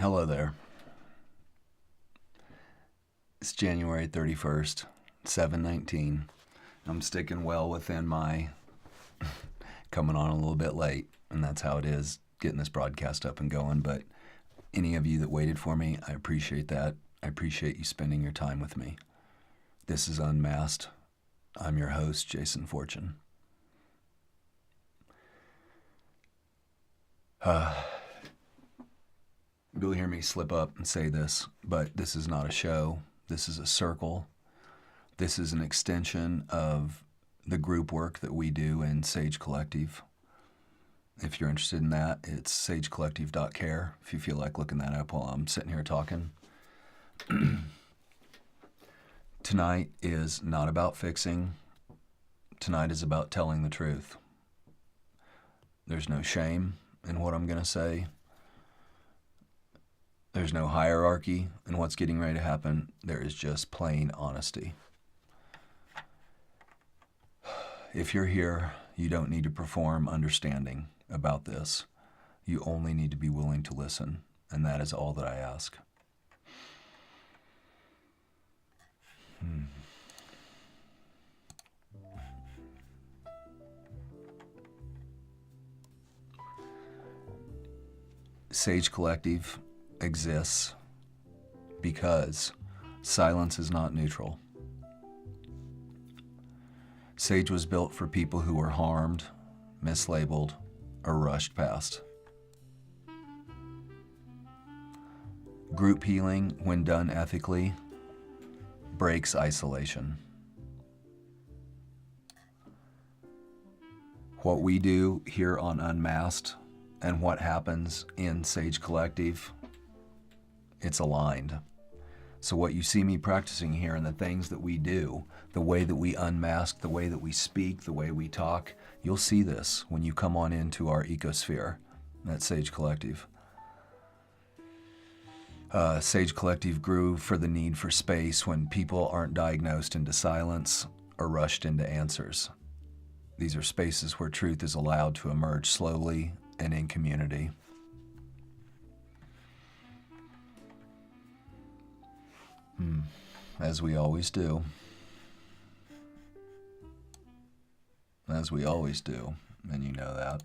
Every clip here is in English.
Hello there. It's January 31st, 7/19. I'm sticking well within my coming on a little bit late, and that's how it is getting this broadcast up and going. But any of you that waited for me, I appreciate that. I appreciate you spending your time with me. This is Unmasked. I'm your host, Jason Fortune. You'll hear me slip up and say this, but this is not a show. This is a circle. This is an extension of the group work that we do in Sage Collective. If you're interested in that, it's sagecollective.care if you feel like looking that up while I'm sitting here talking. Tonight is not about fixing. Tonight is about telling the truth. There's no shame in what I'm going to say. There's no hierarchy in what's getting ready to happen. There is just plain honesty. If you're here, you don't need to perform understanding about this. You only need to be willing to listen, and that is all that I ask. Sage Collective exists because silence is not neutral. Sage was built for people who were harmed, mislabeled, or rushed past. Group healing, when done ethically, breaks isolation. What we do here on Unmasked and what happens in Sage Collective, it's aligned. So what you see me practicing here and the things that we do, the way that we unmask, the way that we speak, the way we talk, you'll see this when you come on into our ecosphere at Sage Collective. Sage Collective grew for the need for space when people aren't diagnosed into silence or rushed into answers. These are spaces where truth is allowed to emerge slowly and in community. As we always do. As we always do, and you know that.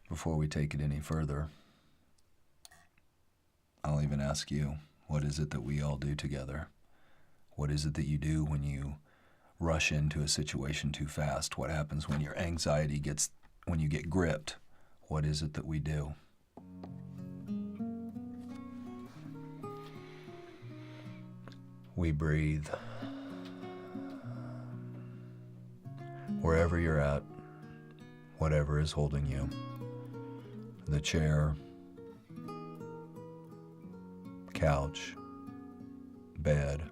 Before we take it any further, I'll even ask you, what is it that we all do together? What is it that you do when you rush into a situation too fast? What happens when your anxiety when you get gripped? What is it that we do? We breathe. Wherever you're at, whatever is holding you, the chair, couch, bed,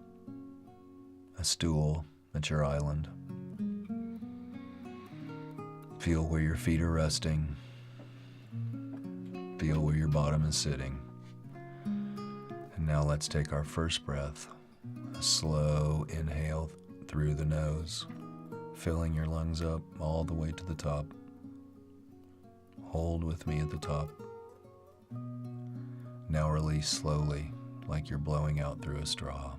a stool at your island. Feel where your feet are resting. Feel where your bottom is sitting. And now let's take our first breath. A slow inhale through the nose, filling your lungs up all the way to the top. Hold with me at the top. Now release slowly, like you're blowing out through a straw.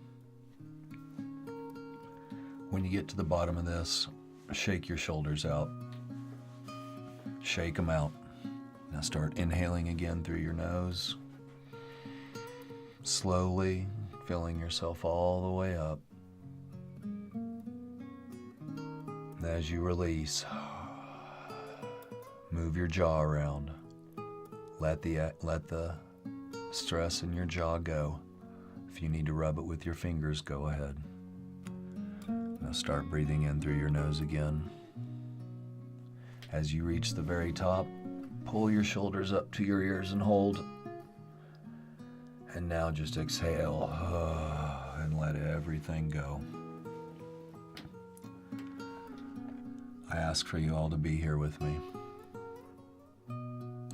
When you get to the bottom of this, shake your shoulders out. Shake them out. Now start inhaling again through your nose. Slowly filling yourself all the way up. And as you release, move your jaw around. Let the stress in your jaw go. If you need to rub it with your fingers, go ahead. Now start breathing in through your nose again. As you reach the very top, pull your shoulders up to your ears and hold. And now just exhale and let everything go. I ask for you all to be here with me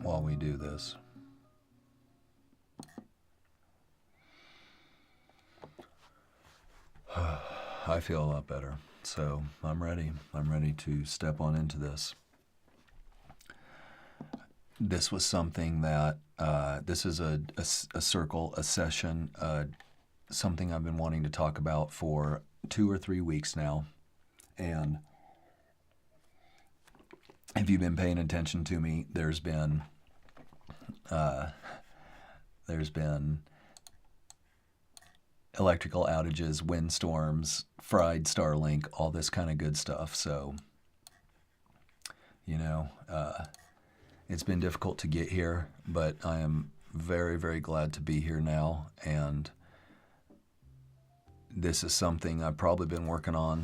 while we do this. I feel a lot better, so I'm ready. I'm ready to step on into this. This was something that This is a circle, a session, something I've been wanting to talk about for 2 or 3 weeks now. And if you've been paying attention to me, there's been electrical outages, windstorms, fried Starlink, all this kind of good stuff. So, it's been difficult to get here, but I am very, very glad to be here now. And this is something I've probably been working on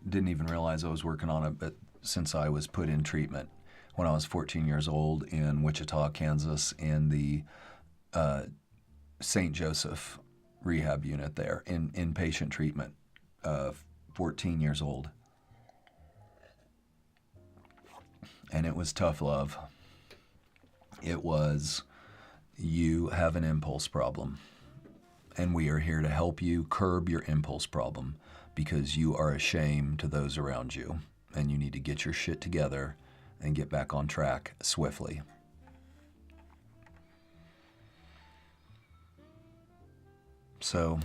didn't even realize I was working on it, but since I was put in treatment when I was 14 years old in Wichita, Kansas, in the St. Joseph rehab unit there, in inpatient treatment, 14 years old. And it was tough love. It was, you have an impulse problem, and we are here to help you curb your impulse problem because you are a shame to those around you, and you need to get your shit together and get back on track swiftly. So,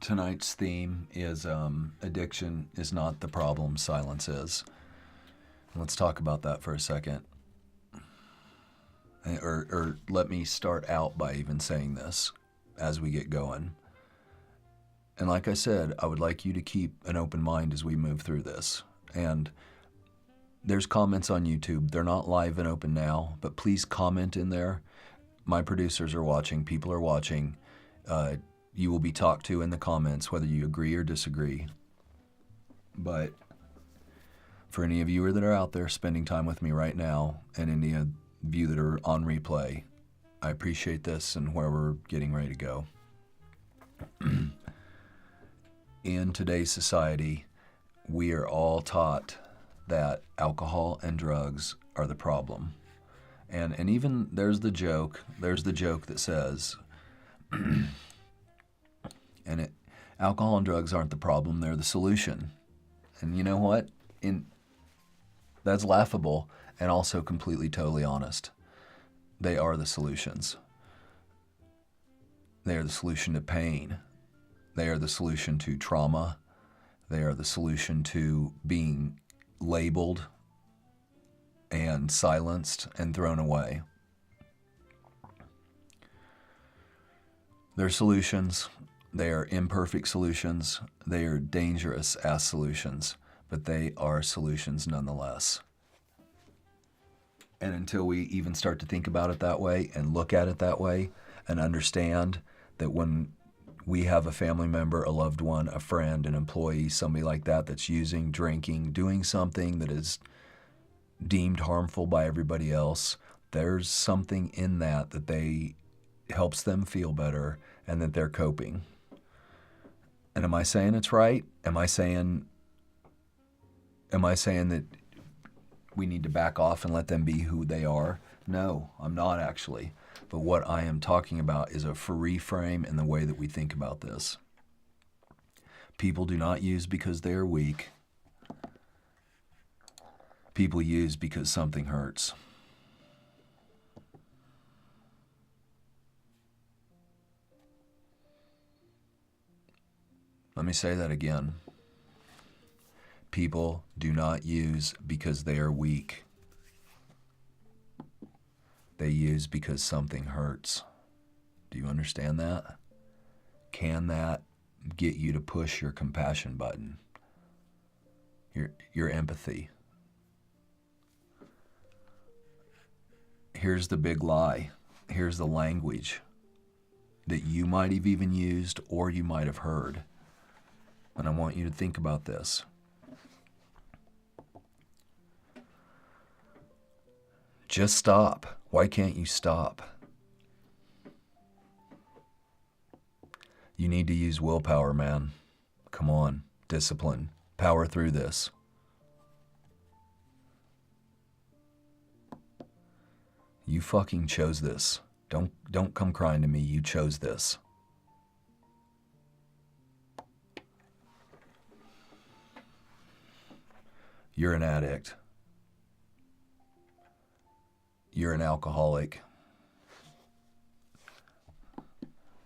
tonight's theme is addiction is not the problem, silence is. Let's talk about that for a second. Or let me start out by even saying this as we get going. And like I said, I would like you to keep an open mind as we move through this. And there's comments on YouTube. They're not live and open now, but please comment in there. My producers are watching. People are watching. You will be talked to in the comments, whether you agree or disagree. But for any of you that are out there spending time with me right now, and any of you that are on replay, I appreciate this and where we're getting ready to go. In today's society, we are all taught that alcohol and drugs are the problem. And even there's the joke that says, alcohol and drugs aren't the problem, they're the solution. And you know what? That's laughable and also completely, totally honest. They are the solutions. They are the solution to pain. They are the solution to trauma. They are the solution to being labeled and silenced and thrown away. They're solutions. They are imperfect solutions. They are dangerous as solutions, but they are solutions nonetheless. And until we even start to think about it that way and look at it that way and understand that when we have a family member, a loved one, a friend, an employee, somebody like that that's using, drinking, doing something that is deemed harmful by everybody else, there's something in that they helps them feel better and that they're coping. And am I saying it's right? Am I saying that we need to back off and let them be who they are? No, I'm not actually. But what I am talking about is a free frame in the way that we think about this. People do not use because they are weak. People use because something hurts. Let me say that again. People do not use because they are weak. They use because something hurts. Do you understand that? Can that get you to push your compassion button? Your empathy? Here's the big lie. Here's the language that you might have even used or you might have heard. And I want you to think about this. Just stop. Why can't you stop? You need to use willpower, man. Come on, discipline. Power through this. You fucking chose this. Don't come crying to me. You chose this. You're an addict. You're an alcoholic.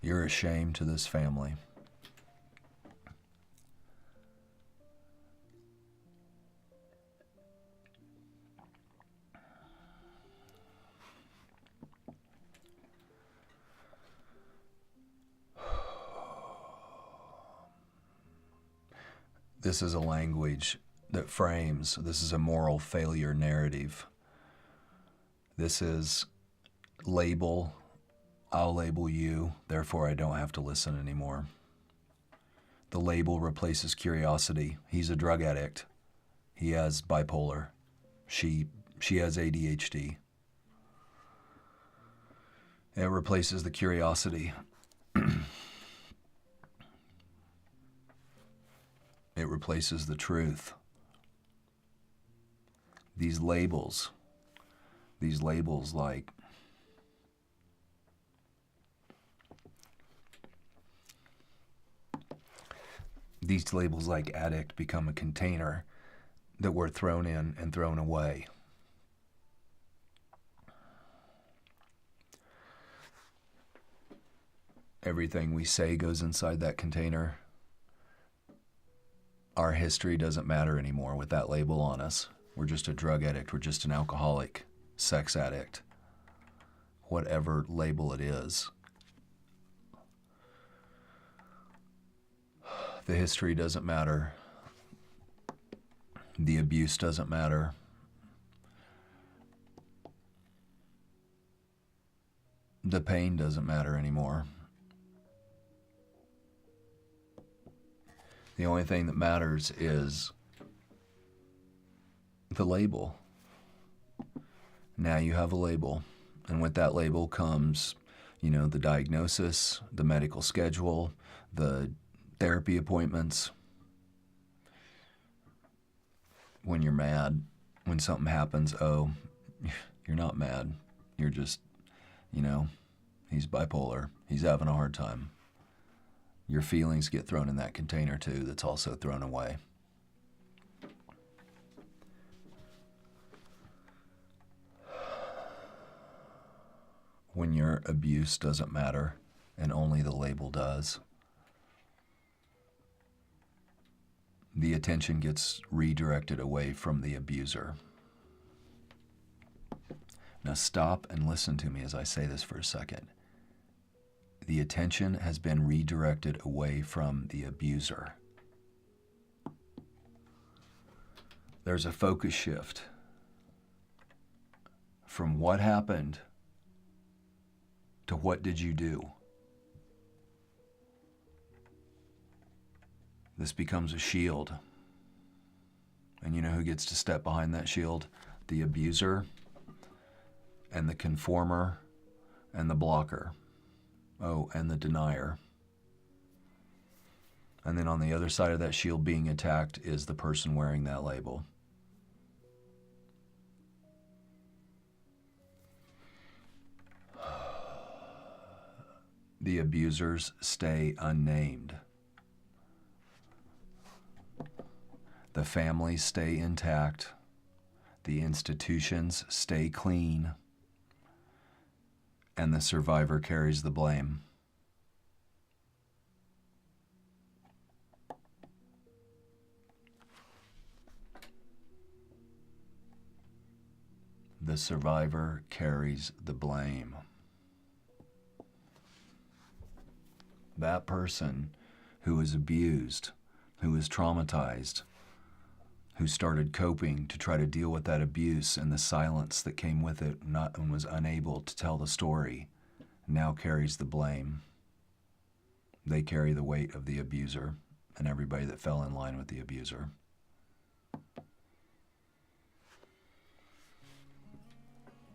You're a shame to this family. This is a language that frames, this is a moral failure narrative. This is label, I'll label you, therefore I don't have to listen anymore. The label replaces curiosity. He's a drug addict. He has bipolar. She has ADHD. It replaces the curiosity. It replaces the truth. These labels like addict become a container that we're thrown in and thrown away. Everything we say goes inside that container. Our history doesn't matter anymore with that label on us. We're just a drug addict. We're just an alcoholic, sex addict, whatever label it is. The history doesn't matter. The abuse doesn't matter. The pain doesn't matter anymore. The only thing that matters is the label. Now you have a label, and with that label comes, the diagnosis, the medical schedule, the therapy appointments. When you're mad, when something happens, oh, you're not mad. You're just, he's bipolar. He's having a hard time. Your feelings get thrown in that container too, that's also thrown away. When your abuse doesn't matter and only the label does, the attention gets redirected away from the abuser. Now stop and listen to me as I say this for a second. The attention has been redirected away from the abuser. There's a focus shift from what happened to what did you do. This becomes a shield. And you know who gets to step behind that shield? The abuser and the conformer and the blocker. Oh, and the denier. And then on the other side of that shield being attacked is the person wearing that label. The abusers stay unnamed. The families stay intact. The institutions stay clean. And the survivor carries the blame. The survivor carries the blame. That person who was abused, who was traumatized, who started coping to try to deal with that abuse and the silence that came with it, and was unable to tell the story, now carries the blame. They carry the weight of the abuser and everybody that fell in line with the abuser.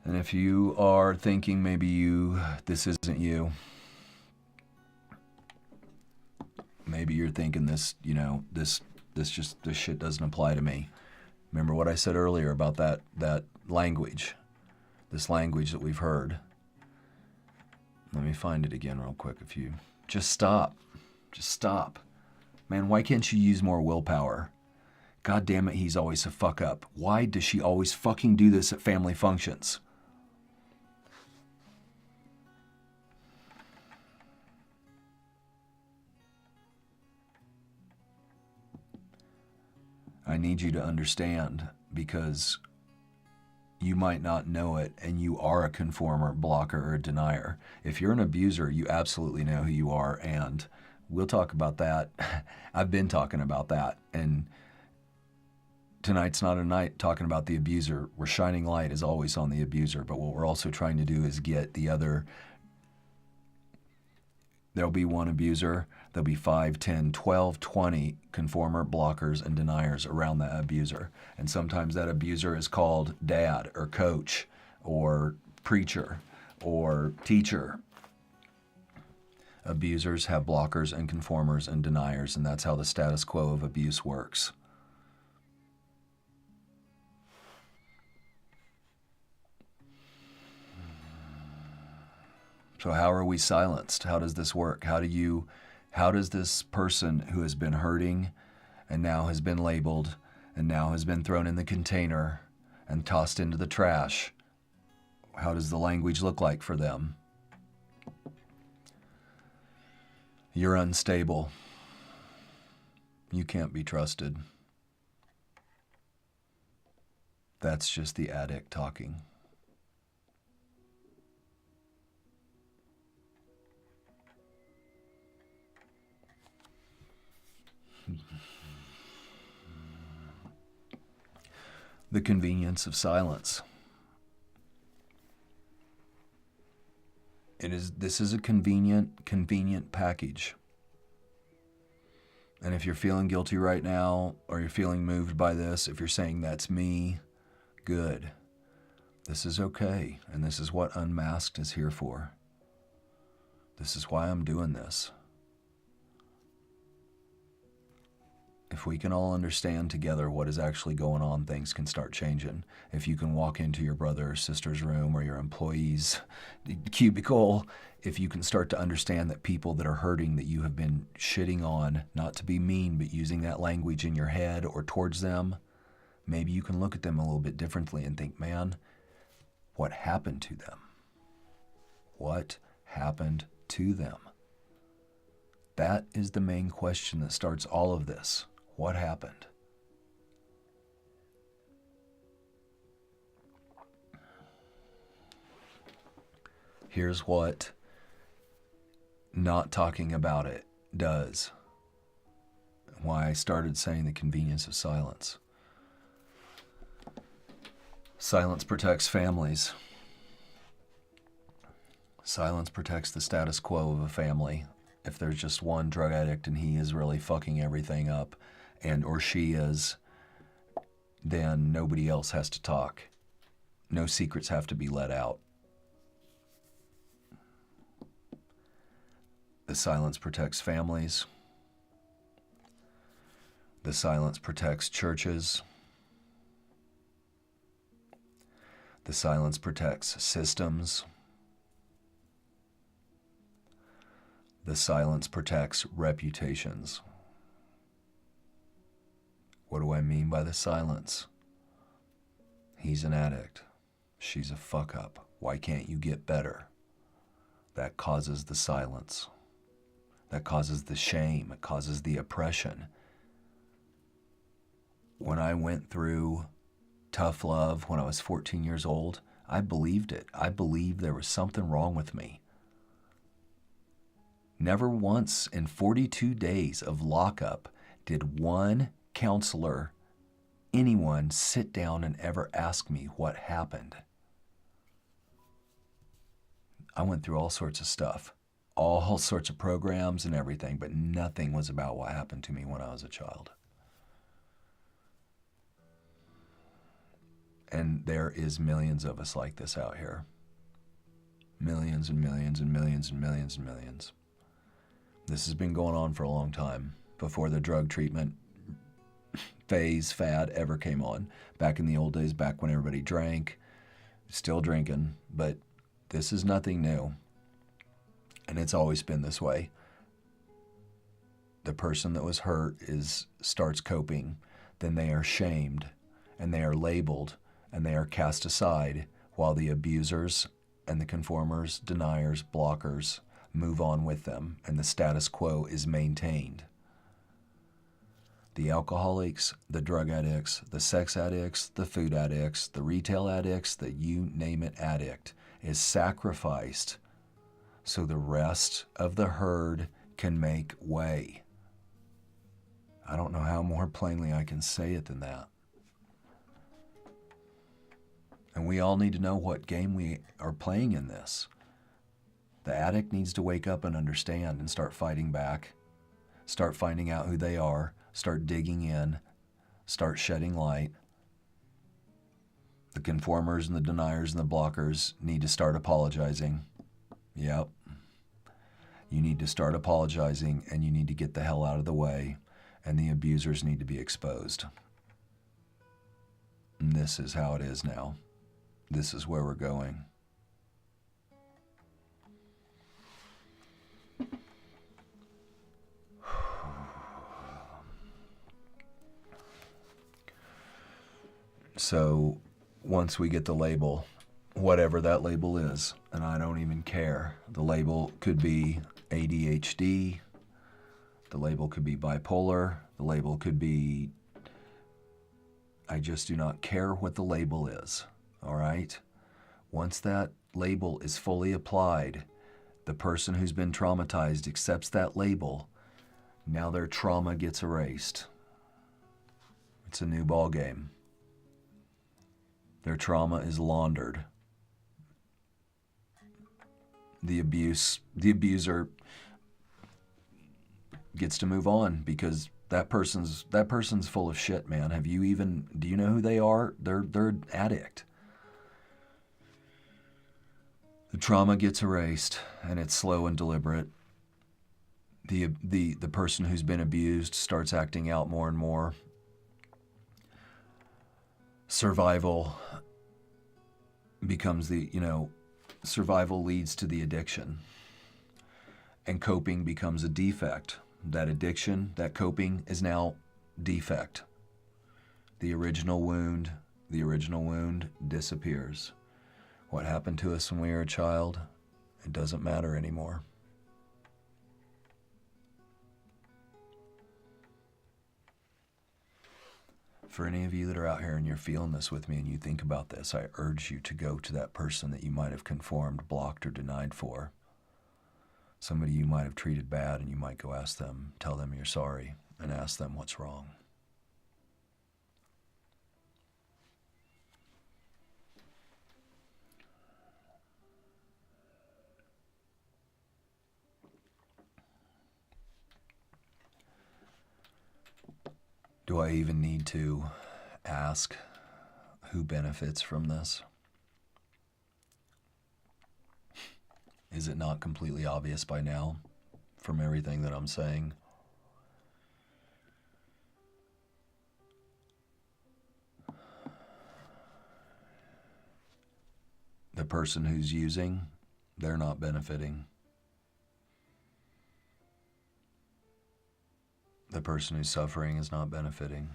And if you are thinking maybe this isn't you, maybe you're thinking this shit doesn't apply to me. Remember what I said earlier about that language, this language that we've heard. Let me find it again real quick. If you just stop. Man, why can't you use more willpower? God damn it, he's always a fuck up. Why does she always fucking do this at family functions? I need you to understand, because you might not know it, and you are a conformer, blocker, or a denier. If you're an abuser, you absolutely know who you are, and we'll talk about that. I've been talking about that, and tonight's not a night talking about the abuser. We're shining light, as always, on the abuser, but what we're also trying to do is get the other. There'll be one abuser, there'll be 5, 10, 12, 20 conformer, blockers, and deniers around that abuser. And sometimes that abuser is called dad or coach or preacher or teacher. Abusers have blockers and conformers and deniers, and that's how the status quo of abuse works. So how are we silenced? How does this work? How does this person who has been hurting and now has been labeled and now has been thrown in the container and tossed into the trash, how does the language look like for them? You're unstable. You can't be trusted. That's just the addict talking. The convenience of silence. This is a convenient package. And if you're feeling guilty right now, or you're feeling moved by this, if you're saying that's me, good. This is okay, and this is what Unmasked is here for. This is why I'm doing this. If we can all understand together what is actually going on, things can start changing. If you can walk into your brother or sister's room or your employee's cubicle, if you can start to understand that people that are hurting, that you have been shitting on, not to be mean, but using that language in your head or towards them, maybe you can look at them a little bit differently and think, man, what happened to them? What happened to them? That is the main question that starts all of this. What happened? Here's what not talking about it does. Why I started saying the convenience of silence. Silence protects families. Silence protects the status quo of a family. If there's just one drug addict and he is really fucking everything up, or she is, then nobody else has to talk. No secrets have to be let out. The silence protects families. The silence protects churches. The silence protects systems. The silence protects reputations. What do I mean by the silence? He's an addict. She's a fuck up. Why can't you get better? That causes the silence. That causes the shame. It causes the oppression. When I went through tough love when I was 14 years old, I believed it. I believed there was something wrong with me. Never once in 42 days of lockup did one counselor, anyone, sit down and ever ask me what happened. I went through all sorts of stuff, all sorts of programs and everything, but nothing was about what happened to me when I was a child. And there is millions of us like this out here. Millions and millions and millions and millions and millions. This has been going on for a long time, before the drug treatment fad ever came on. Back in the old days, back when everybody drank, still drinking, but this is nothing new. And it's always been this way. The person that was hurt starts coping, then they are shamed, and they are labeled, and they are cast aside, while the abusers and the conformers, deniers, blockers move on with them, and the status quo is maintained. The alcoholics, the drug addicts, the sex addicts, the food addicts, the retail addicts, the you name it addict is sacrificed so the rest of the herd can make way. I don't know how more plainly I can say it than that. And we all need to know what game we are playing in this. The addict needs to wake up and understand and start fighting back, start finding out who they are, start digging in, start shedding light. The conformers and the deniers and the blockers need to start apologizing. Yep. You need to start apologizing, and you need to get the hell out of the way, and the abusers need to be exposed. And this is how it is now. This is where we're going. So once we get the label, whatever that label is, and I don't even care, the label could be ADHD, the label could be bipolar, the label could be, I just do not care what the label is, all right? Once that label is fully applied, the person who's been traumatized accepts that label, now their trauma gets erased. It's a new ball game. Their trauma is laundered. The abuser gets to move on because that person's full of shit, man. Do you know who they are? They're an addict. The trauma gets erased, and it's slow and deliberate. The person who's been abused starts acting out more and more. Survival becomes survival leads to the addiction. And coping becomes a defect. That addiction, that coping is now defect. The original wound disappears. What happened to us when we were a child, it doesn't matter anymore. For any of you that are out here and you're feeling this with me and you think about this, I urge you to go to that person that you might have conformed, blocked, or denied for. Somebody you might have treated bad, and you might go ask them, tell them you're sorry, and ask them what's wrong. Do I even need to ask who benefits from this? Is it not completely obvious by now from everything that I'm saying? The person who's using, they're not benefiting. The person who's suffering is not benefiting.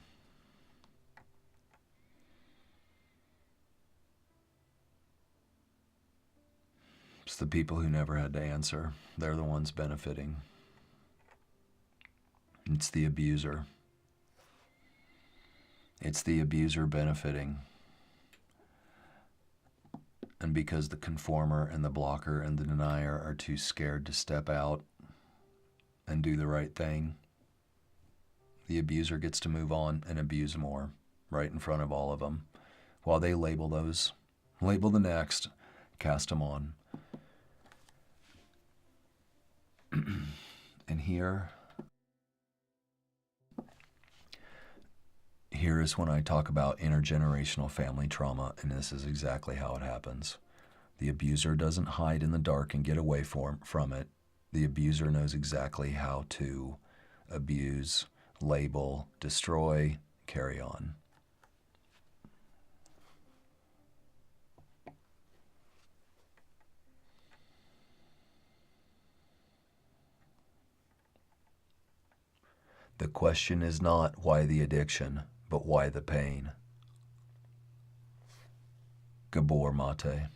It's the people who never had to answer. They're the ones benefiting. It's the abuser. It's the abuser benefiting. And because the conformer and the blocker and the denier are too scared to step out and do the right thing, the abuser gets to move on and abuse more right in front of all of them while they label the next, cast them on. And here is when I talk about intergenerational family trauma, and this is exactly how it happens. The abuser doesn't hide in the dark and get away from it. The abuser knows exactly how to abuse, label, destroy, carry on. The question is not why the addiction, but why the pain. Gabor Mate.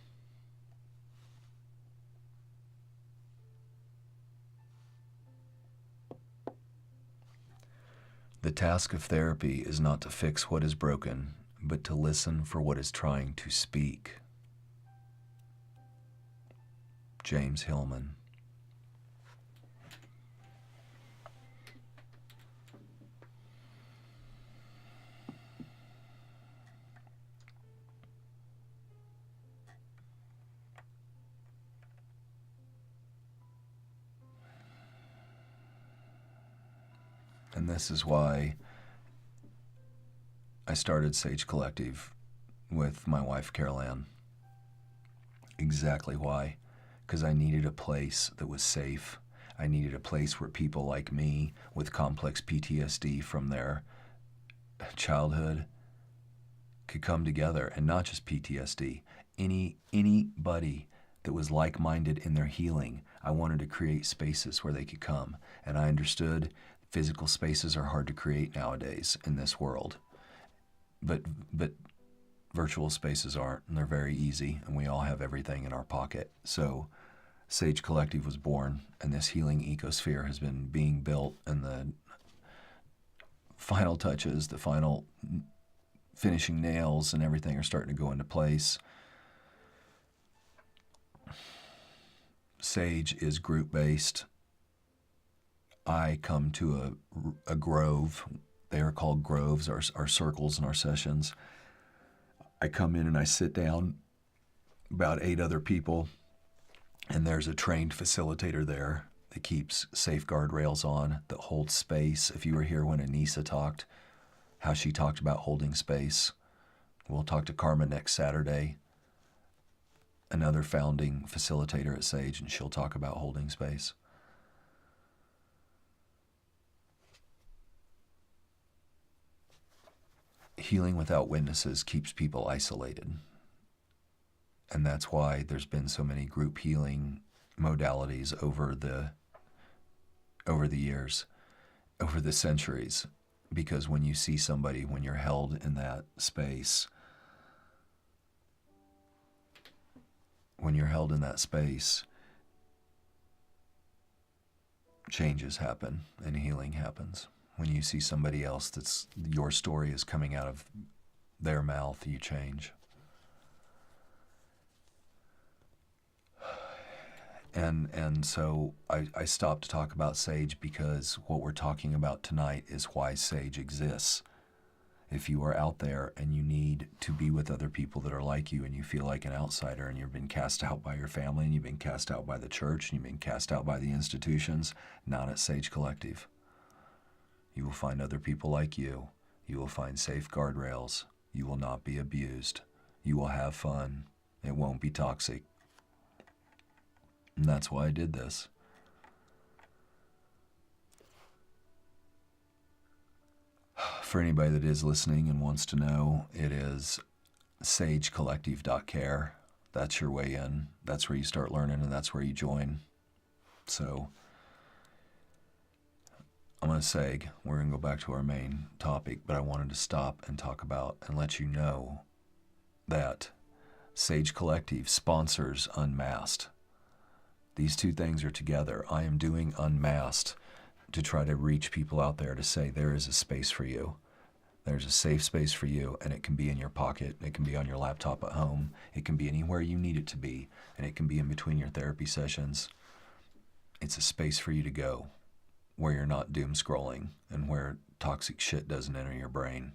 The task of therapy is not to fix what is broken, but to listen for what is trying to speak. James Hillman. And this is why I started Sage Collective with my wife, Carol Ann. Exactly why. Because I needed a place that was safe. I needed a place where people like me with complex PTSD from their childhood could come together, and not just PTSD. Anybody that was like-minded in their healing, I wanted to create spaces where they could come. And I understood physical spaces are hard to create nowadays in this world. But virtual spaces aren't, and they're very easy, and we all have everything in our pocket. So Sage Collective was born, and this healing ecosphere has been being built, and the final touches, the final finishing nails and everything are starting to go into place. Sage is group-based. I come to a grove. They are called groves, our circles and our sessions. I come in and I sit down, about 8 other people, and there's a trained facilitator there that keeps safeguard rails on, that holds space. If you were here when Anissa talked, how she talked about holding space. We'll talk to Karma next Saturday, another founding facilitator at Sage, and she'll talk about holding space. Healing without witnesses keeps people isolated. And that's why there's been so many group healing modalities over the years, over the centuries. Because when you see somebody, when you're held in that space, changes happen and healing happens. When you see somebody else that's your story is coming out of their mouth, you change. And so I stopped to talk about Sage because what we're talking about tonight is why Sage exists. If you are out there and you need to be with other people that are like you, and you feel like an outsider, and you've been cast out by your family, and you've been cast out by the church, and you've been cast out by the institutions, not at Sage Collective. You will find other people like you. You will find safe guardrails. You will not be abused. You will have fun. It won't be toxic. And that's why I did this. For anybody that is listening and wants to know, it is sagecollective.care. That's your way in. That's where you start learning, and that's where you join. So I'm going to seg. We're going to go back to our main topic, but I wanted to stop and talk about and let you know that Sage Collective sponsors Unmasked. These two things are together. I am doing Unmasked to try to reach people out there to say there is a space for you. There's a safe space for you, and it can be in your pocket. It can be on your laptop at home. It can be anywhere you need it to be, and it can be in between your therapy sessions. It's a space for you to go where you're not doom scrolling and where toxic shit doesn't enter your brain.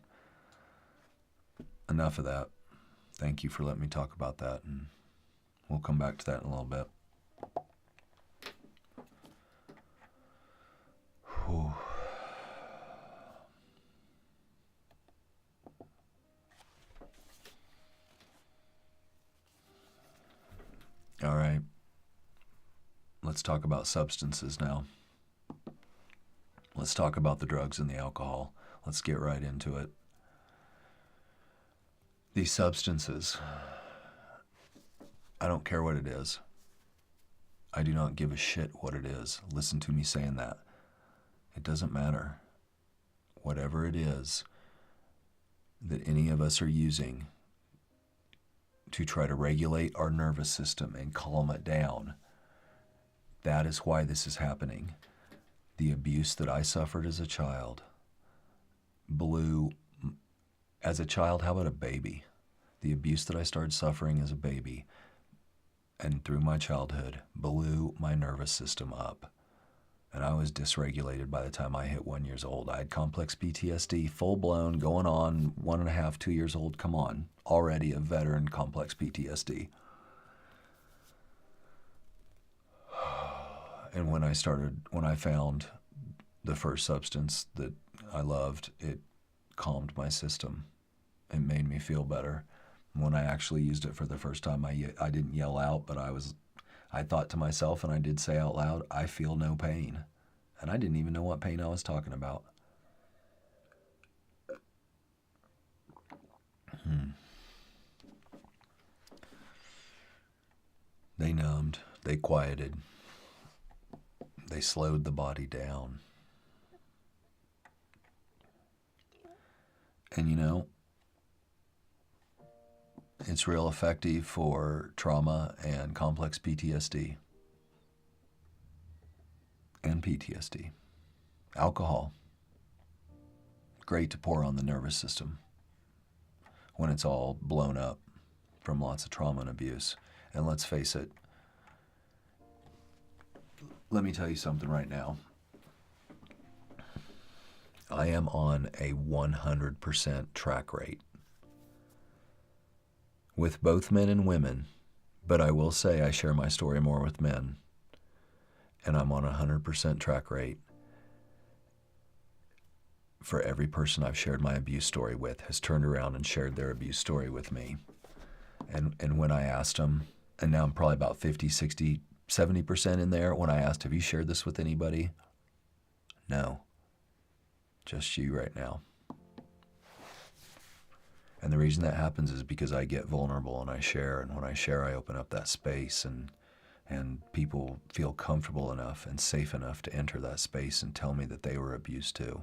Enough of that. Thank you for letting me talk about that, and we'll come back to that in a little bit. Whew. All right. Let's talk about substances now. Let's talk about the drugs and the alcohol. Let's get right into it. These substances, I don't care what it is. I do not give a shit what it is. Listen to me saying that. It doesn't matter. Whatever it is that any of us are using to try to regulate our nervous system and calm it down, that is why this is happening. The abuse that I suffered as a child, blew, as a child, how about a baby? The abuse that I started suffering as a baby and through my childhood blew my nervous system up. And I was dysregulated by the time I hit 1 year old. I had complex PTSD, full blown, going on 1.5, 2 years old. Come on, already a veteran complex PTSD. And when I found the first substance that I loved, it calmed my system. It made me feel better. When I actually used it for the first time, I didn't yell out, but I thought to myself, and I did say out loud, I feel no pain. And I didn't even know what pain I was talking about. They numbed, they quieted, they slowed the body down. And you know, it's real effective for trauma and complex PTSD and PTSD. Alcohol, great to pour on the nervous system when it's all blown up from lots of trauma and abuse. And let's face it, let me tell you something right now. I am on a 100% track rate with both men and women, but I will say I share my story more with men, and I'm on a 100% track rate for every person I've shared my abuse story with has turned around and shared their abuse story with me. And when I asked them, and now I'm probably about 50, 60, 70% in there, when I asked, have you shared this with anybody? No, just you right now. And the reason that happens is because I get vulnerable and I share, and when I share, I open up that space, and people feel comfortable enough and safe enough to enter that space and tell me that they were abused too.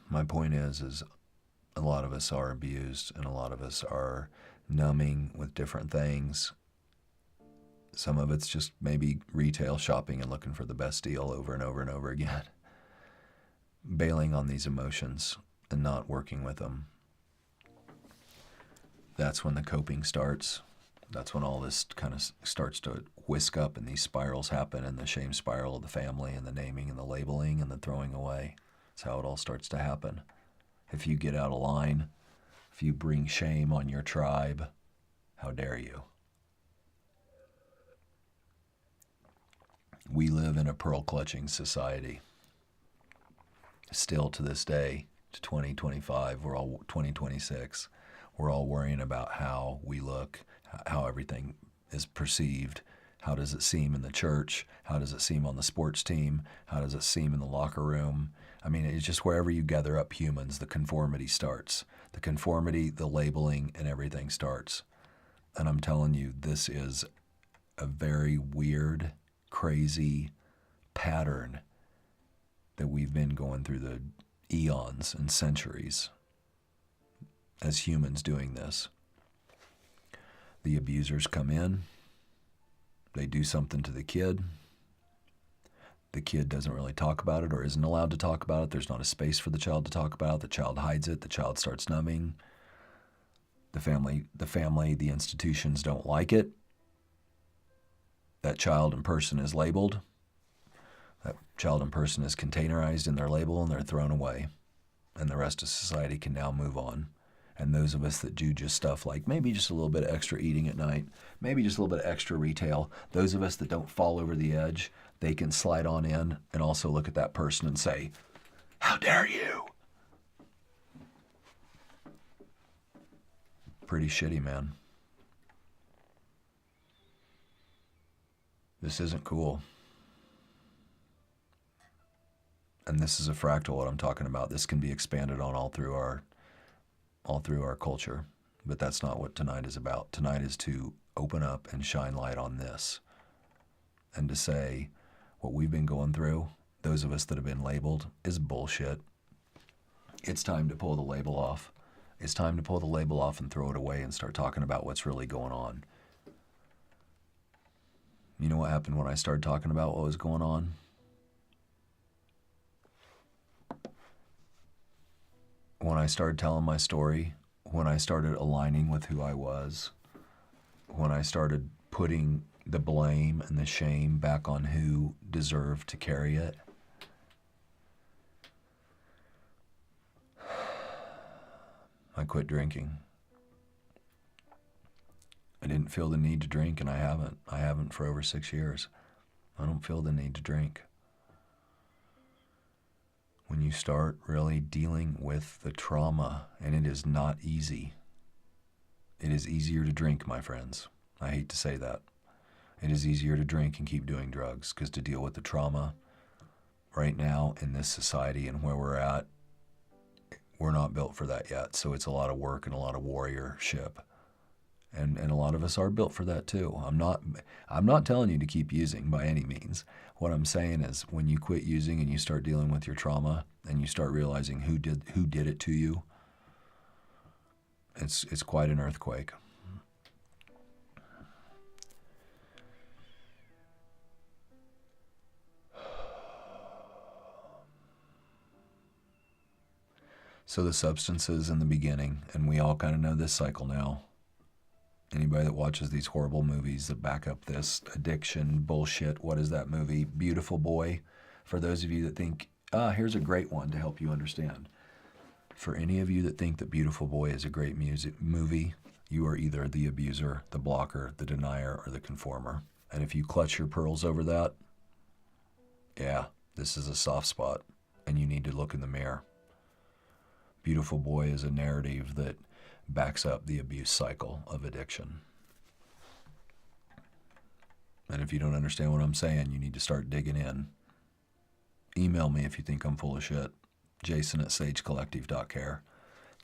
My point is a lot of us are abused, and a lot of us are numbing with different things. Some of it's just maybe retail shopping and looking for the best deal over and over and over again. Bailing on these emotions and not working with them. That's when the coping starts. That's when all this kind of starts to whisk up and these spirals happen, and the shame spiral of the family and the naming and the labeling and the throwing away. That's how it all starts to happen. If you get out of line, if you bring shame on your tribe, how dare you? We live in a pearl-clutching society. Still to this day, to 2025, 2026, we're all worrying about how we look, how everything is perceived. How does it seem in the church? How does it seem on the sports team? How does it seem in the locker room? I mean, it's just wherever you gather up humans, the conformity starts. The conformity, the labeling, and everything starts. And I'm telling you, this is a very weird, crazy pattern that we've been going through the eons and centuries as humans doing this. The abusers come in, they do something to the kid. The kid doesn't really talk about it or isn't allowed to talk about it. There's not a space for the child to talk about it. The child hides it. The child starts numbing. The family, the institutions don't like it. That child and person is labeled. That child and person is containerized in their label, and they're thrown away. And the rest of society can now move on. And those of us that do just stuff like maybe just a little bit of extra eating at night, maybe just a little bit of extra retail, those of us that don't fall over the edge, they can slide on in and also look at that person and say, how dare you? Pretty shitty, man. This isn't cool. And this is a fractal, what I'm talking about. This can be expanded on all through our culture. But that's not what tonight is about. Tonight is to open up and shine light on this. And to say what we've been going through, those of us that have been labeled, is bullshit. It's time to pull the label off. It's time to pull the label off and throw it away and start talking about what's really going on. You know what happened when I started talking about what was going on? When I started telling my story, when I started aligning with who I was, when I started putting the blame and the shame back on who deserved to carry it, I quit drinking. I didn't feel the need to drink, and I haven't. I haven't for over 6 years. I don't feel the need to drink. When you start really dealing with the trauma, and it is not easy. It is easier to drink, my friends. I hate to say that. It is easier to drink and keep doing drugs, because to deal with the trauma right now in this society and where we're at, we're not built for that yet. So it's a lot of work and a lot of warriorship. And a lot of us are built for that too. I'm not telling you to keep using by any means. What I'm saying is when you quit using and you start dealing with your trauma and you start realizing who did it to you, it's quite an earthquake. So the substances in the beginning, and we all kind of know this cycle now. Anybody that watches these horrible movies that back up this addiction bullshit, what is that movie? Beautiful Boy. For those of you that think, here's a great one to help you understand. For any of you that think that Beautiful Boy is a great movie, you are either the abuser, the blocker, the denier, or the conformer. And if you clutch your pearls over that, yeah, this is a soft spot, and you need to look in the mirror. Beautiful Boy is a narrative that backs up the abuse cycle of addiction. And if you don't understand what I'm saying, you need to start digging in. Email me if you think I'm full of shit. Jason@sagecollective.care.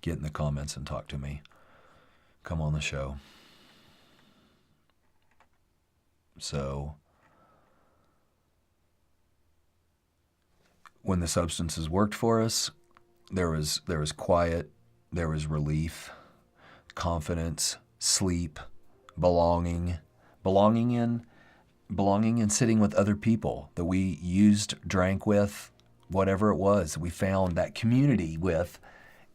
Get in the comments and talk to me. Come on the show. So, when the substances worked for us, there was quiet, there was relief, confidence, sleep, belonging in sitting with other people that we used, drank with, whatever it was, we found that community with.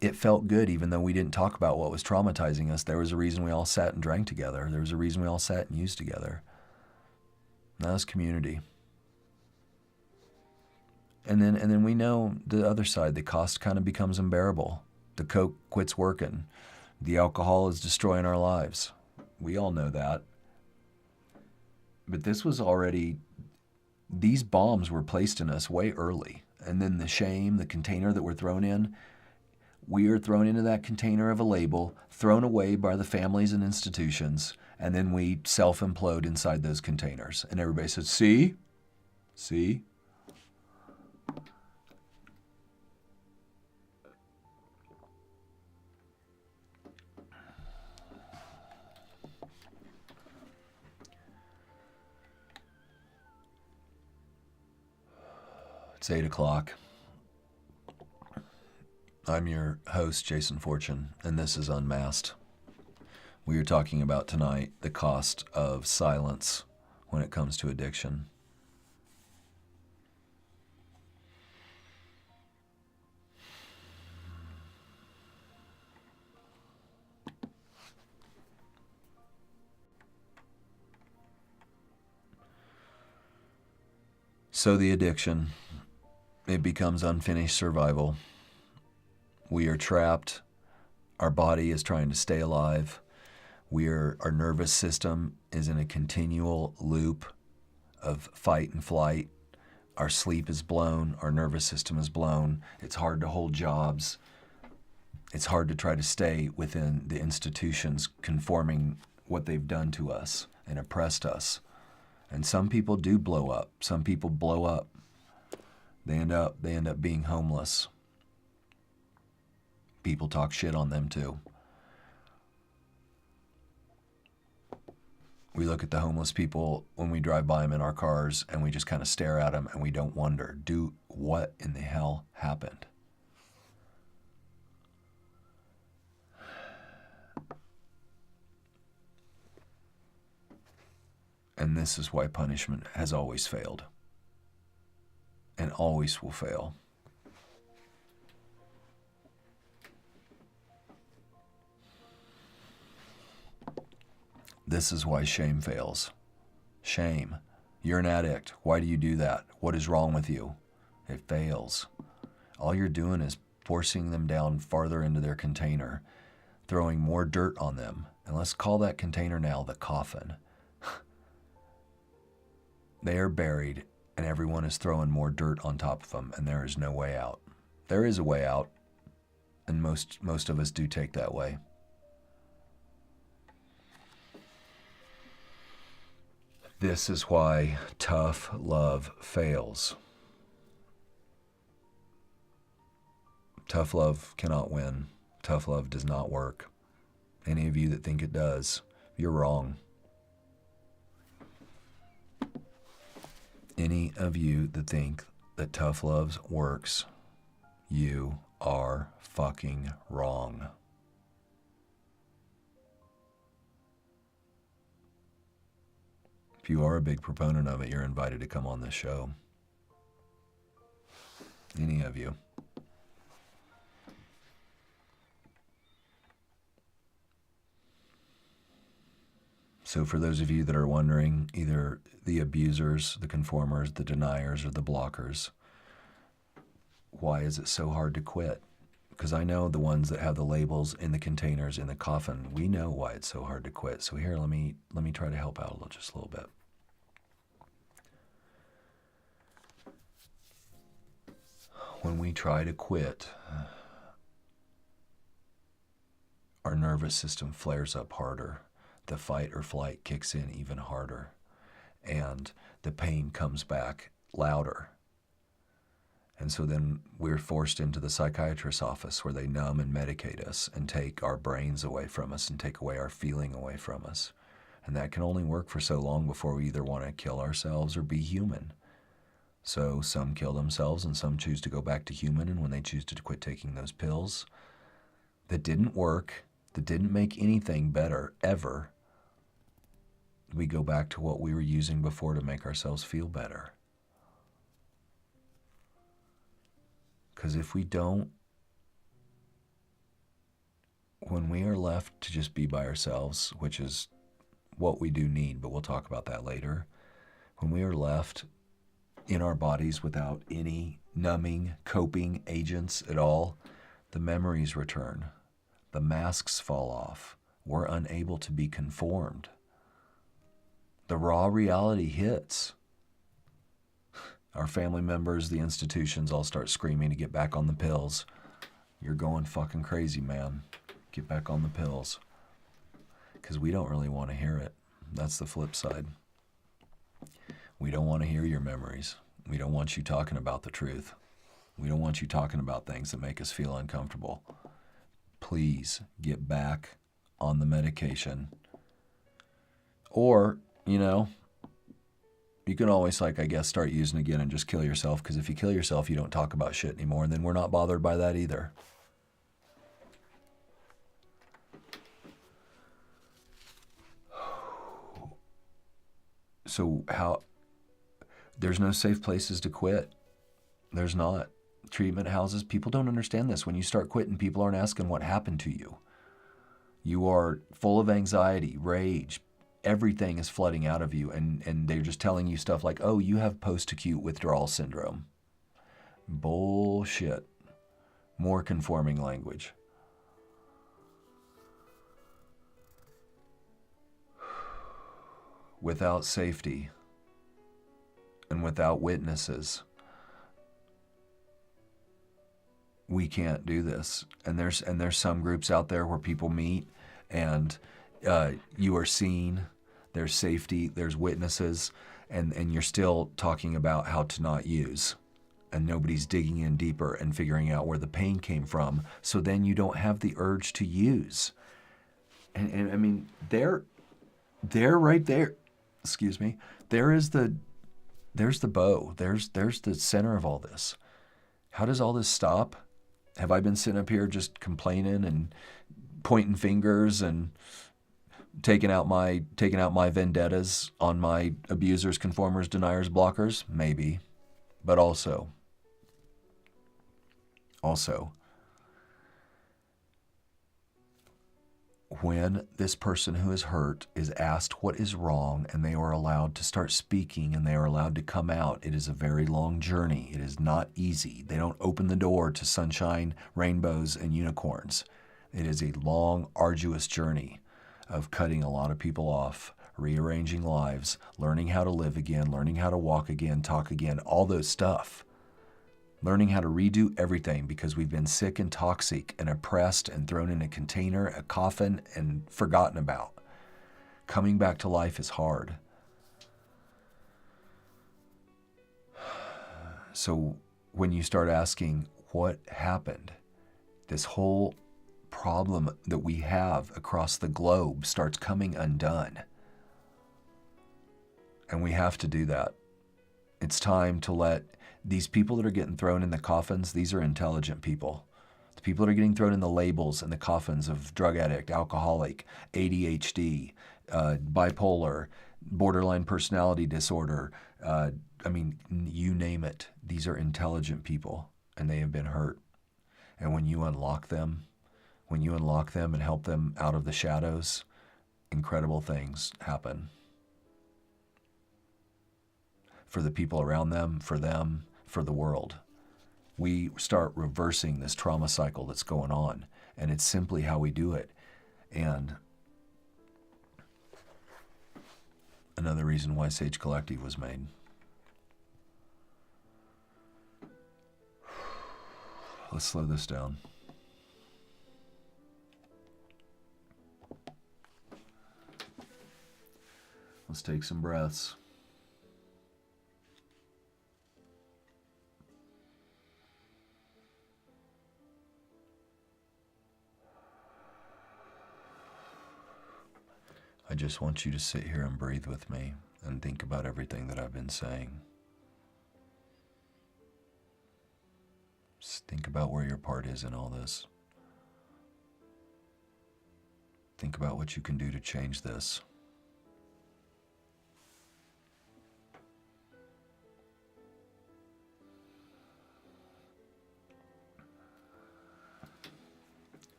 It felt good even though we didn't talk about what was traumatizing us. There was a reason we all sat and drank together. There was a reason we all sat and used together. That was community. And then we know the other side, the cost kind of becomes unbearable. The coke quits working. The alcohol is destroying our lives. We all know that. But this was already, these bombs were placed in us way early. And then the shame, the container that we're thrown in, we are thrown into that container of a label, thrown away by the families and institutions, and then we self-implode inside those containers. And everybody says, see? It's 8 o'clock. I'm your host, Jason Fortune, and this is Unmasked. We are talking about tonight the cost of silence when it comes to addiction. So the addiction, it becomes unfinished survival. We are trapped. Our body is trying to stay alive. Our nervous system is in a continual loop of fight and flight. Our sleep is blown. Our nervous system is blown. It's hard to hold jobs. It's hard to try to stay within the institutions conforming what they've done to us and oppressed us. And some people do blow up. Some people blow up. They end up being homeless. People talk shit on them too. We look at the homeless people when we drive by them in our cars and we just kind of stare at them and we don't wonder, what in the hell happened? And this is why punishment has always failed and always will fail. This is why shame fails. Shame. You're an addict. Why do you do that? What is wrong with you? It fails. All you're doing is forcing them down farther into their container, throwing more dirt on them. And let's call that container now the coffin. They are buried, and everyone is throwing more dirt on top of them, and there is no way out. There is a way out, and most of us do take that way. This is why tough love fails. Tough love cannot win. Tough love does not work. Any of you that think it does, you're wrong. Any of you that think that tough love works, you are fucking wrong. If you are a big proponent of it, you're invited to come on this show. Any of you. So for those of you that are wondering, either the abusers, the conformers, the deniers, or the blockers, why is it so hard to quit? Because I know the ones that have the labels in the containers in the coffin, we know why it's so hard to quit. So here, let me try to help out just a little bit. When we try to quit, our nervous system flares up harder. The fight or flight kicks in even harder. And the pain comes back louder. And so then we're forced into the psychiatrist's office where they numb and medicate us and take our brains away from us and take away our feeling away from us. And that can only work for so long before we either want to kill ourselves or be human. So some kill themselves and some choose to go back to human, and when they choose to quit taking those pills that didn't work, that didn't make anything better ever, we go back to what we were using before to make ourselves feel better. Because if we don't, when we are left to just be by ourselves, which is what we do need, but we'll talk about that later, when we are left in our bodies without any numbing, coping agents at all, the memories return. The masks fall off. We're unable to be conformed. The raw reality hits. Our family members, the institutions all start screaming to get back on the pills. You're going fucking crazy, man. Get back on the pills. Because we don't really want to hear it. That's the flip side. We don't want to hear your memories. We don't want you talking about the truth. We don't want you talking about things that make us feel uncomfortable. Please get back on the medication. Or, you can always, I guess, start using it again and just kill yourself, because if you kill yourself, you don't talk about shit anymore, and then we're not bothered by that either. So there's no safe places to quit. There's not. Treatment houses, people don't understand this. When you start quitting, people aren't asking what happened to you. You are full of anxiety, rage. Everything is flooding out of you, and they're just telling you stuff like, oh, you have post-acute withdrawal syndrome. Bullshit. More conforming language. Without safety and without witnesses, we can't do this. And there's some groups out there where people meet and you are seen, there's safety, there's witnesses, and you're still talking about how to not use. And nobody's digging in deeper and figuring out where the pain came from, so then you don't have the urge to use. And I mean, they're right there. Excuse me. There's the bow. There's the center of all this. How does all this stop? Have I been sitting up here just complaining and pointing fingers and taking out my vendettas on my abusers, conformers, deniers, blockers? Maybe. But also, when this person who is hurt is asked what is wrong and they are allowed to start speaking and they are allowed to come out, it is a very long journey. It is not easy. They don't open the door to sunshine, rainbows, and unicorns. It is a long, arduous journey of cutting a lot of people off, rearranging lives, learning how to live again, learning how to walk again, talk again, all those stuff. Learning how to redo everything because we've been sick and toxic and oppressed and thrown in a container, a coffin, and forgotten about. Coming back to life is hard. So when you start asking what happened, this whole problem that we have across the globe starts coming undone. And we have to do that. It's time to let these people that are getting thrown in the coffins, these are intelligent people. The people that are getting thrown in the labels and the coffins of drug addict, alcoholic, ADHD, bipolar, borderline personality disorder, you name it. These are intelligent people and they have been hurt. And when you unlock them and help them out of the shadows, incredible things happen. For the people around them, for the world. We start reversing this trauma cycle that's going on, and it's simply how we do it. And another reason why Sage Collective was made. Let's slow this down. Let's take some breaths. I just want you to sit here and breathe with me and think about everything that I've been saying. Just think about where your part is in all this. Think about what you can do to change this.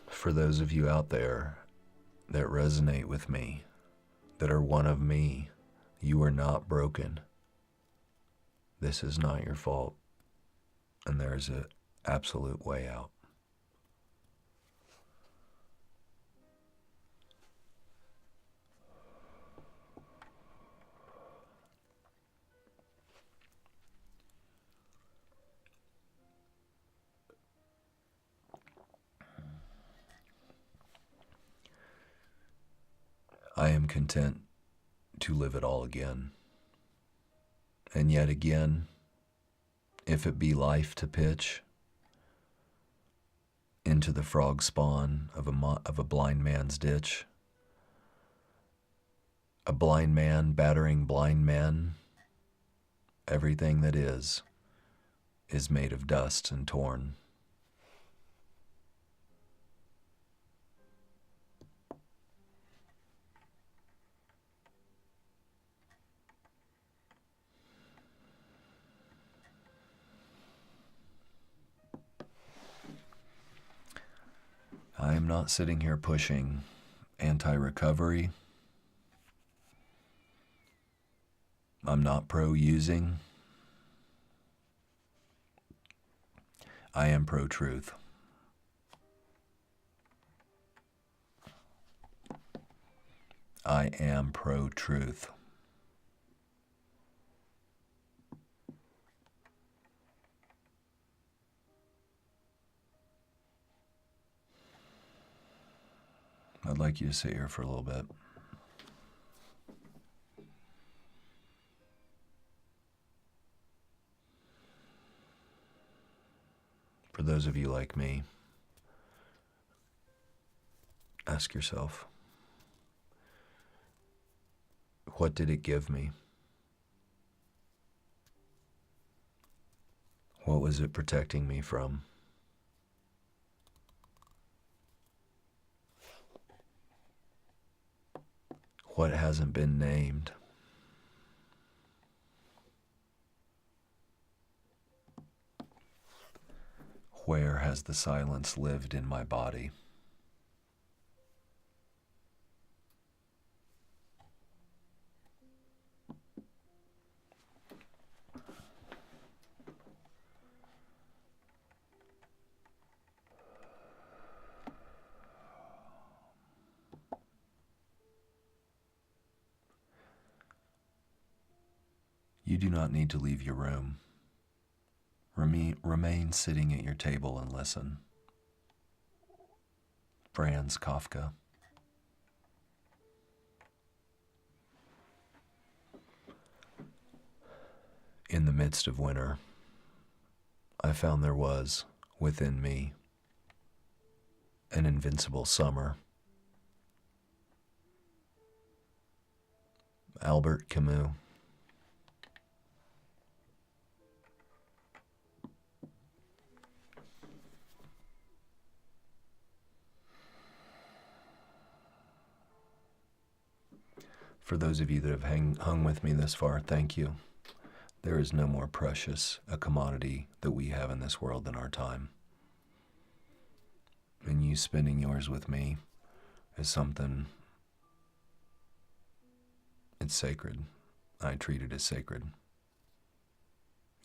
For those of you out there that resonate with me, that are one of me, you are not broken. This is not your fault, and there is an absolute way out. I am content to live it all again. And yet again, if it be life to pitch into the frog spawn of a blind man's ditch, a blind man battering blind men, everything that is made of dust and torn. I am not sitting here pushing anti-recovery. I'm not pro-using. I am pro-truth. I am pro-truth. I'd like you to sit here for a little bit. For those of you like me, ask yourself, what did it give me? What was it protecting me from? What hasn't been named? Where has the silence lived in my body? You do not need to leave your room. Remain sitting at your table and listen. Franz Kafka. In the midst of winter, I found there was, within me, an invincible summer. Albert Camus. For those of you that have hung with me this far, thank you. There is no more precious a commodity that we have in this world than our time. And you spending yours with me is something, it's sacred. I treat it as sacred.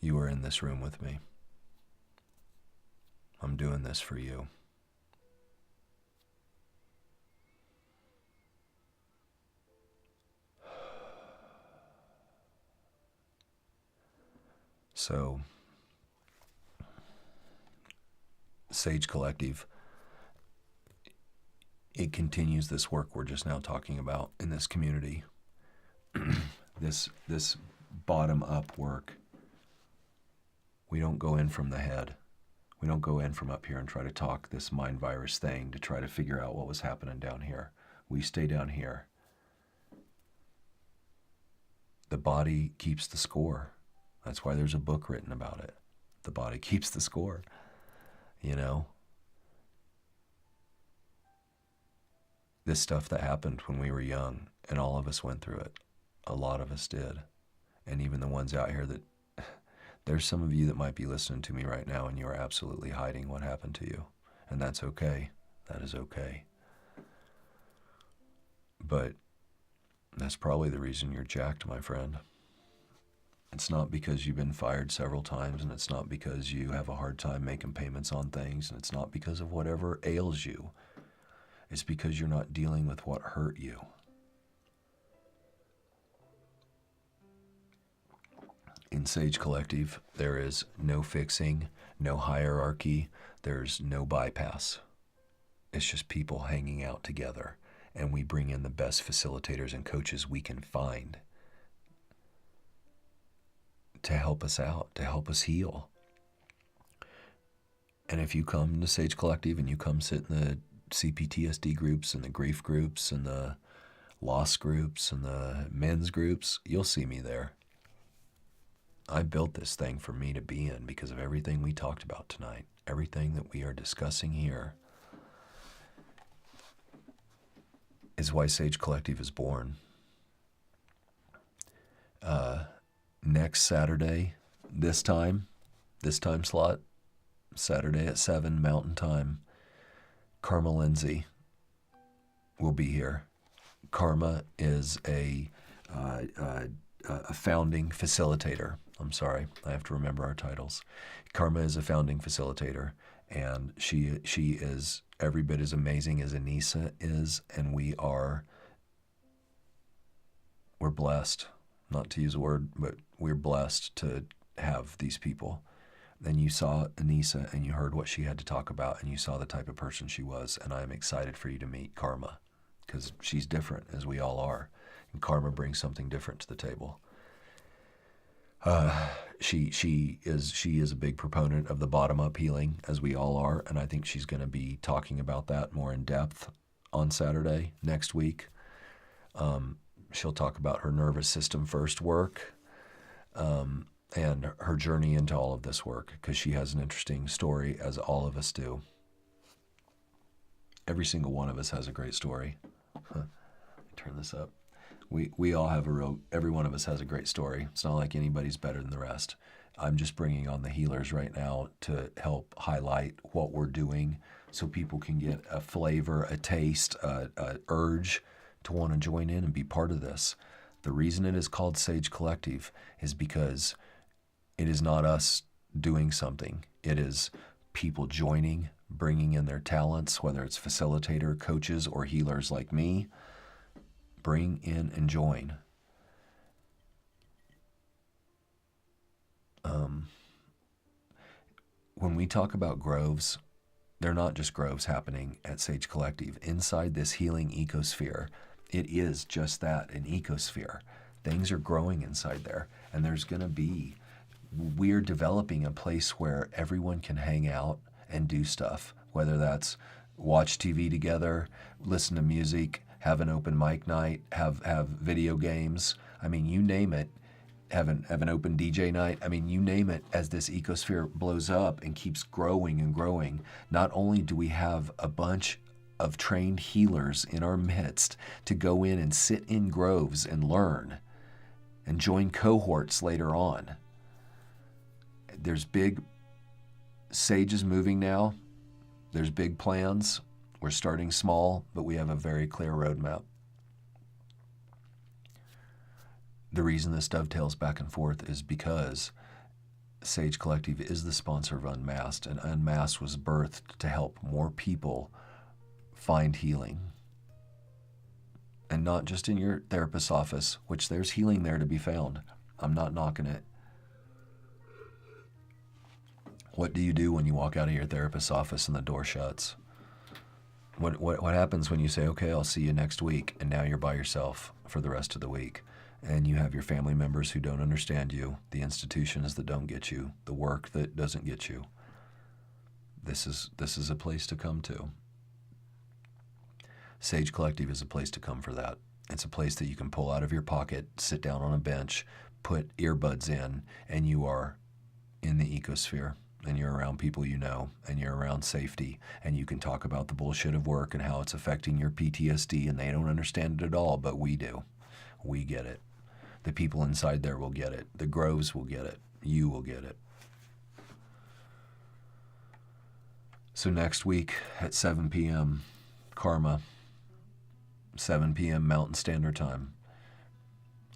You are in this room with me. I'm doing this for you. So, Sage Collective, it continues this work we're just now talking about in this community. This bottom-up work. We don't go in from the head. We don't go in from up here and try to talk this mind virus thing to try to figure out what was happening down here. We stay down here. The body keeps the score. That's why there's a book written about it. The body keeps the score, you know? This stuff that happened when we were young, and all of us went through it. A lot of us did. And even the ones out here that, there's some of you that might be listening to me right now and you are absolutely hiding what happened to you. And that's okay. That is okay. But that's probably the reason you're jacked, my friend. It's not because you've been fired several times, and it's not because you have a hard time making payments on things, and it's not because of whatever ails you. It's because you're not dealing with what hurt you. In Sage Collective, there is no fixing, no hierarchy, there's no bypass. It's just people hanging out together, and we bring in the best facilitators and coaches we can find to help us out, to help us heal. And if you come to Sage Collective and you come sit in the CPTSD groups and the grief groups and the loss groups and the men's groups, you'll see me there. I built this thing for me to be in because of everything we talked about tonight. Everything that we are discussing here is why Sage Collective is born. Next Saturday, this time slot, Saturday at 7 Mountain Time, Karma Lindsay will be here. Karma is a founding facilitator. I'm sorry, I have to remember our titles. Karma is a founding facilitator, and she is every bit as amazing as Anissa is, and we're blessed. Not to use a word, but we're blessed to have these people. And you saw Anissa and you heard what she had to talk about and you saw the type of person she was. And I'm excited for you to meet Karma because she's different, as we all are. And Karma brings something different to the table. She is a big proponent of the bottom-up healing, as we all are. And I think she's going to be talking about that more in depth on Saturday next week. She'll talk about her nervous system first work and her journey into all of this work, because she has an interesting story, as all of us do. Every single one of us has a great story. Turn this up. We all have every one of us has a great story. It's not like anybody's better than the rest. I'm just bringing on the healers right now to help highlight what we're doing so people can get a flavor, a taste, a urge to want to join in and be part of this. The reason it is called Sage Collective is because it is not us doing something. It is people joining, bringing in their talents, whether it's facilitator, coaches, or healers like me. Bring in and join. When we talk about groves, they're not just groves happening at Sage Collective. Inside this healing ecosphere, it is just that, an ecosphere. Things are growing inside there, and we're developing a place where everyone can hang out and do stuff, whether that's watch TV together, listen to music, have an open mic night, have video games. I mean, you name it. Have an open DJ night. I mean, you name it. As this ecosphere blows up and keeps growing and growing, not only do we have a bunch of trained healers in our midst to go in and sit in groves and learn and join cohorts later on. There's big sages moving now. There's big plans. We're starting small, but we have a very clear roadmap. The reason this dovetails back and forth is because Sage Collective is the sponsor of Unmasked, and Unmasked was birthed to help more people find healing. And not just in your therapist's office, which there's healing there to be found. I'm not knocking it. What do you do when you walk out of your therapist's office and the door shuts? What happens when you say, okay, I'll see you next week, and now you're by yourself for the rest of the week? And you have your family members who don't understand you, the institutions that don't get you, the work that doesn't get you. This is a place to come to. Sage Collective is a place to come for that. It's a place that you can pull out of your pocket, sit down on a bench, put earbuds in, and you are in the ecosphere. And you're around people you know, and you're around safety, and you can talk about the bullshit of work and how it's affecting your PTSD, and they don't understand it at all, but we do. We get it. The people inside there will get it. The groves will get it. You will get it. So next week at 7 p.m., Karma, 7 p.m. Mountain Standard Time.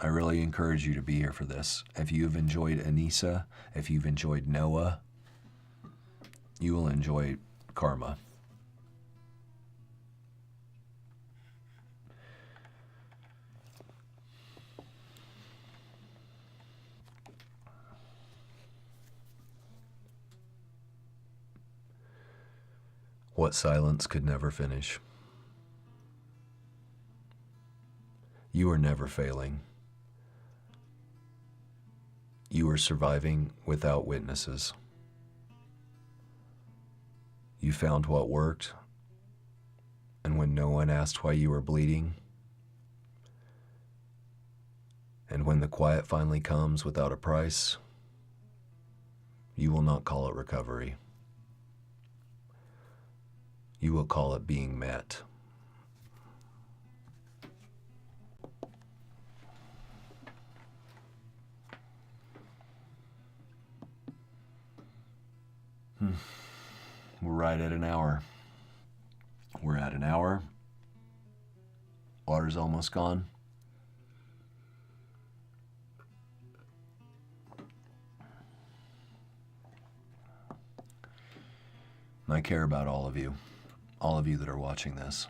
I really encourage you to be here for this. If you've enjoyed Anissa, if you've enjoyed Noah, you will enjoy Karma. What silence could never finish. You are never failing. You are surviving without witnesses. You found what worked, and when no one asked why you were bleeding, and when the quiet finally comes without a price, you will not call it recovery. You will call it being met. We're right at an hour. We're at an hour. Water's almost gone. And I care about all of you that are watching this,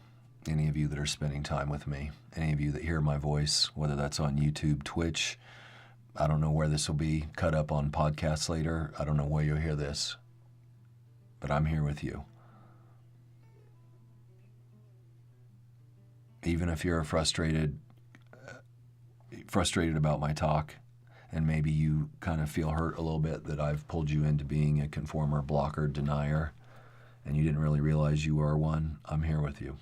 any of you that are spending time with me, any of you that hear my voice, whether that's on YouTube, Twitch. I don't know where this will be cut up on podcasts later. I don't know where you'll hear this, but I'm here with you. Even if you're frustrated about my talk, and maybe you kind of feel hurt a little bit that I've pulled you into being a conformer, blocker, denier, and you didn't really realize you are one, I'm here with you.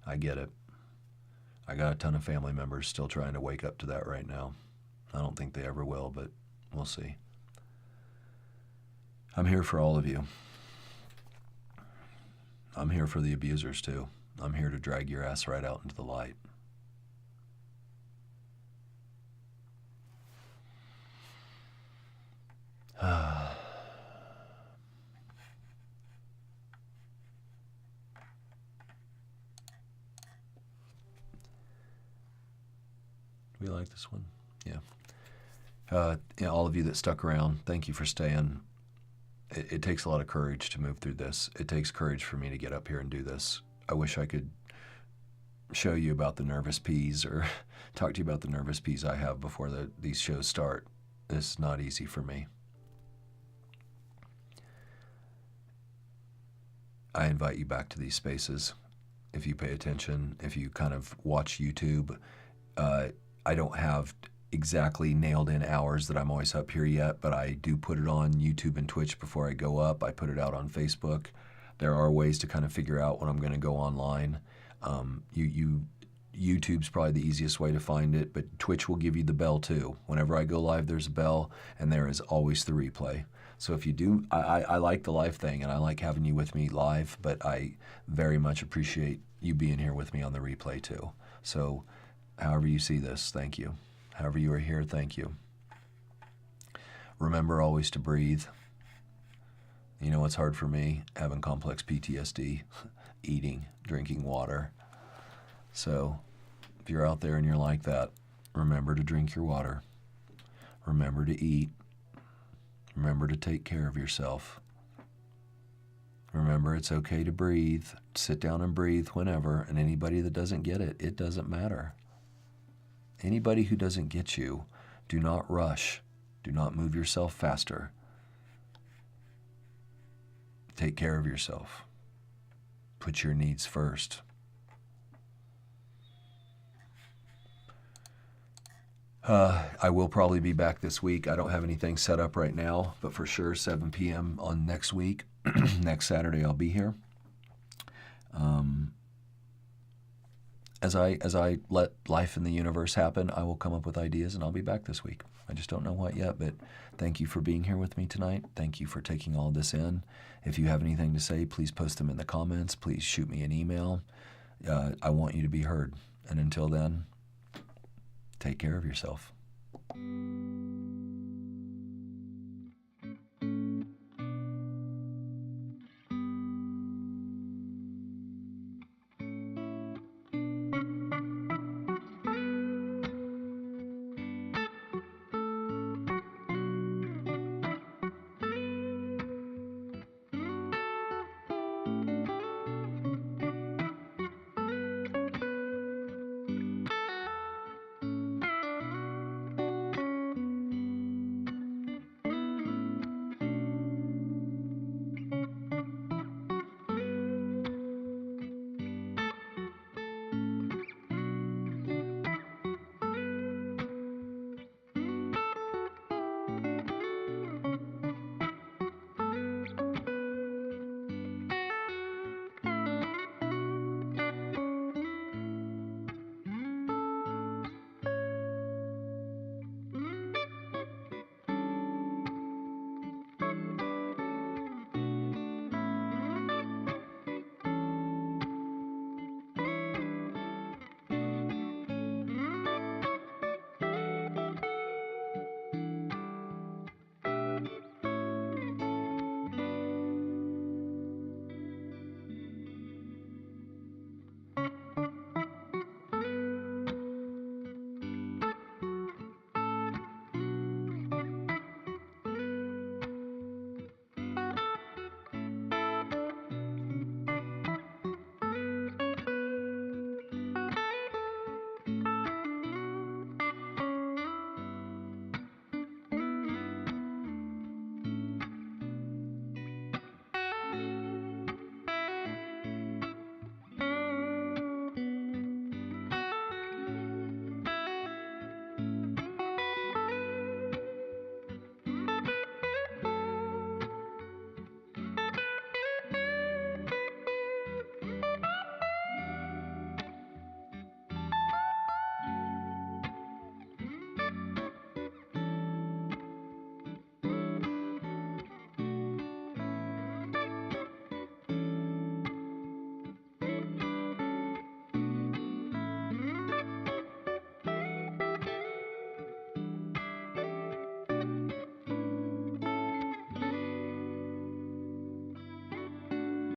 I get it. I got a ton of family members still trying to wake up to that right now. I don't think they ever will, but we'll see. I'm here for all of you. I'm here for the abusers too. I'm here to drag your ass right out into the light. We like this one? Yeah. Yeah, all of you that stuck around, thank you for staying. It takes a lot of courage to move through this. It takes courage for me to get up here and do this. I wish I could show you about the nervous peas or talk to you about the nervous peas I have before these shows start. It's not easy for me. I invite you back to these spaces. If you pay attention, if you kind of watch YouTube, I don't have exactly nailed in hours that I'm always up here yet, but I do put it on YouTube and Twitch before I go up. I put it out on Facebook. There are ways to kind of figure out when I'm going to go online. YouTube's probably the easiest way to find it, but Twitch will give you the bell too. Whenever I go live, there's a bell, and there is always the replay. So if you do, I like the live thing, and I like having you with me live, but I very much appreciate you being here with me on the replay too. So however you see this, thank you. However you are here, thank you. Remember always to breathe. You know what's hard for me? Having complex PTSD, eating, drinking water. So if you're out there and you're like that, remember to drink your water. Remember to eat. Remember to take care of yourself. Remember it's okay to breathe. Sit down and breathe whenever, and anybody that doesn't get it, it doesn't matter. Anybody who doesn't get you, do not rush. Do not move yourself faster. Take care of yourself. Put your needs first. I will probably be back this week. I don't have anything set up right now, but for sure 7 p.m. on next week. Next Saturday I'll be here. As I let life in the universe happen, I will come up with ideas, and I'll be back this week. I just don't know what yet, but thank you for being here with me tonight. Thank you for taking all this in. If you have anything to say, please post them in the comments. Please shoot me an email. I want you to be heard. And until then, take care of yourself.